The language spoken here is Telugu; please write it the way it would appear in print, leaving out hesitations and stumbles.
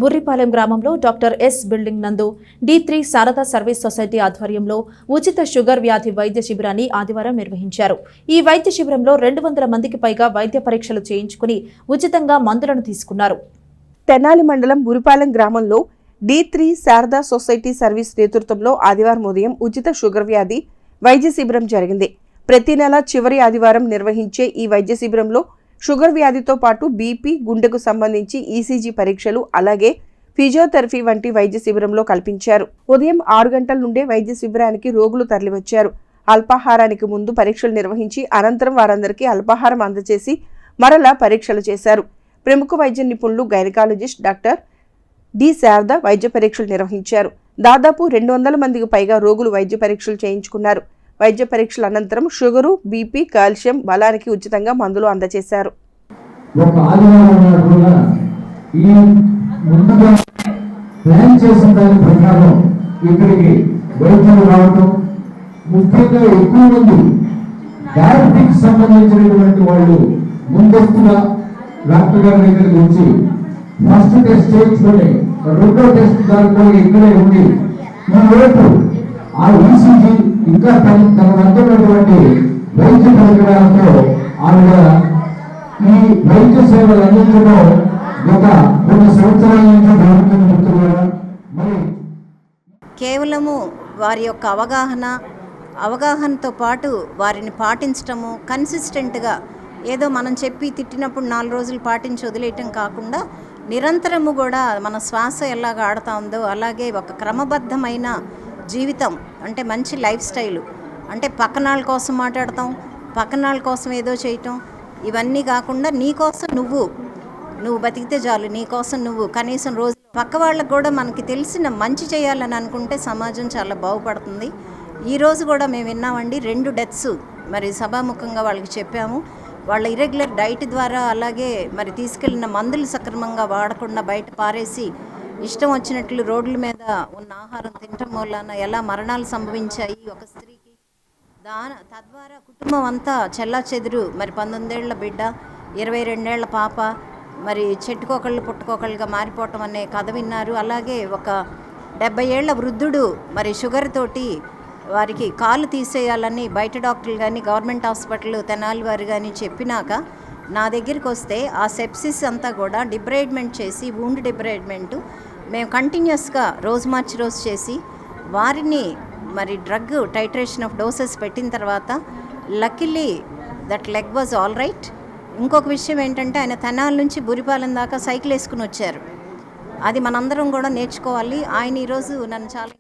బుర్రిపాలెం గ్రామంలో డాక్టర్ ఎస్ బిల్డింగ్ నందు D3 శారదా సర్వీస్ సొసైటీ ఆధ్వర్యంలో ఉచిత షుగర్ వ్యాధి వైద్య శిబిరాన్ని ఆదివారం నిర్వహించారు. ఈ వైద్య శిబిరంలో 200 మందికి పైగా వైద్య పరీక్షలు చేయించుకుని ఉచితంగా మందులను తీసుకున్నారు. తెనాలి మండలం బుర్రిపాలెం గ్రామంలో D3 శారదా సొసైటీ సర్వీస్ నేతృత్వంలో ఆదివారం ఉదయం ఉచిత షుగర్ వ్యాధి వైద్య శిబిరం జరిగింది. ప్రతి నెల చివరి ఆదివారం నిర్వహించే ఈ వైద్య శిబిరంలో షుగర్ వ్యాధితో పాటు బీపీ, గుండెకు సంబంధించి ఈసీజీ పరీక్షలు, అలాగే ఫిజియోథెరపీ వంటి వైద్య శిబిరంలో కల్పించారు. ఉదయం 6 గంటల నుండే వైద్య శిబిరానికి రోగులు తరలివచ్చారు. అల్పాహారానికి ముందు పరీక్షలు నిర్వహించి అనంతరం వారందరికీ అల్పాహారం అందజేసి మరలా పరీక్షలు చేశారు. ప్రముఖ వైద్య నిపుణులు గైనకాలజిస్ట్ డాక్టర్ డి శారద వైద్య పరీక్షలు నిర్వహించారు. దాదాపు 200 మందికి పైగా రోగులు వైద్య పరీక్షలు చేయించుకున్నారు. వైద్య పరీక్షల అనంతరం షుగరు, బీపీ, కాల్షియం, బలానికి ఉచితంగా మందులు అందజేశారు. ఫస్ట్ టెస్ట్ చేయించుకొని రెండో టెస్ట్ దానిలో ఇక్కడే ఉండి ఈరోజు ఆ ఈసీజీ ఇంకా తన వద్ద ఉన్నటువంటి వైద్య పరికరాలతో ఆవిడ ఈ వైద్య సేవలు అందించడం గత కొన్ని సంవత్సరాల నుంచి మరి కేవలము వారి యొక్క అవగాహనతో పాటు వారిని పాటించటము, కన్సిస్టెంట్గా ఏదో మనం చెప్పి తిట్టినప్పుడు 4 రోజులు పాటించి వదిలేయటం కాకుండా నిరంతరము కూడా మన శ్వాస ఎలాగ ఆడుతూ ఉందో అలాగే ఒక క్రమబద్ధమైన జీవితం, అంటే మంచి లైఫ్ స్టైలు, అంటే పక్కనాళ్ళ కోసం మాట్లాడతాం, పక్కనాళ్ళ కోసం ఏదో చేయటం, ఇవన్నీ కాకుండా నీ కోసం నువ్వు బతికితే చాలు, నీ కోసం నువ్వు కనీసం రోజు పక్క వాళ్ళకు కూడా మనకి తెలిసిన మంచి చేయాలని అనుకుంటే సమాజం చాలా బాగుపడుతుంది. ఈరోజు కూడా మేము విన్నామండి, 2 డెత్స్ మరి సభాముఖంగా వాళ్ళకి చెప్పాము. వాళ్ళ ఇరెగ్యులర్ డైట్ ద్వారా, అలాగే మరి తీసుకెళ్ళిన మందులు సక్రమంగా వాడకుండా బయట పారేసి ఇష్టం వచ్చినట్లు రోడ్ల మీద ఉన్న ఆహారం తినటం వలన ఎలా మరణాలు సంభవించాయి ఒక స్త్రీకి. తద్వారా కుటుంబం అంతా చెల్లాచెదురు, మరి 19 ఏళ్ల బిడ్డ, 22 ఏళ్ల పాప మరి చెట్టుకోకళ్ళు పుట్టుకోకళ్ళుగా మారిపోవటం అనే కథ విన్నారు. అలాగే ఒక 70 ఏళ్ల వృద్ధుడు మరి షుగర్ తోటి వారికి కాళ్ళు తీసేయాలని బయట డాక్టర్లు కానీ గవర్నమెంట్ హాస్పిటల్ తెనాలి వారు కానీ చెప్పినాక నా దగ్గరికి వస్తే ఆ సెప్సిస్ అంతా కూడా డిబ్రైడ్మెంట్ చేసి, వూండ్ డిబ్రైడ్మెంట్ మేము కంటిన్యూస్గా రోజు మార్చి రోజు చేసి వారిని మరి డ్రగ్ టైట్రేషన్ ఆఫ్ డోసెస్ పెట్టిన తర్వాత luckily that leg was all right. ఇంకొక విషయం ఏంటంటే ఆయన తెనాలి నుంచి బుర్రిపాలెం దాకా సైకిల్ వేసుకుని వచ్చారు. అది మనందరం కూడా నేర్చుకోవాలి. ఆయన ఈరోజు నన్ను చాలా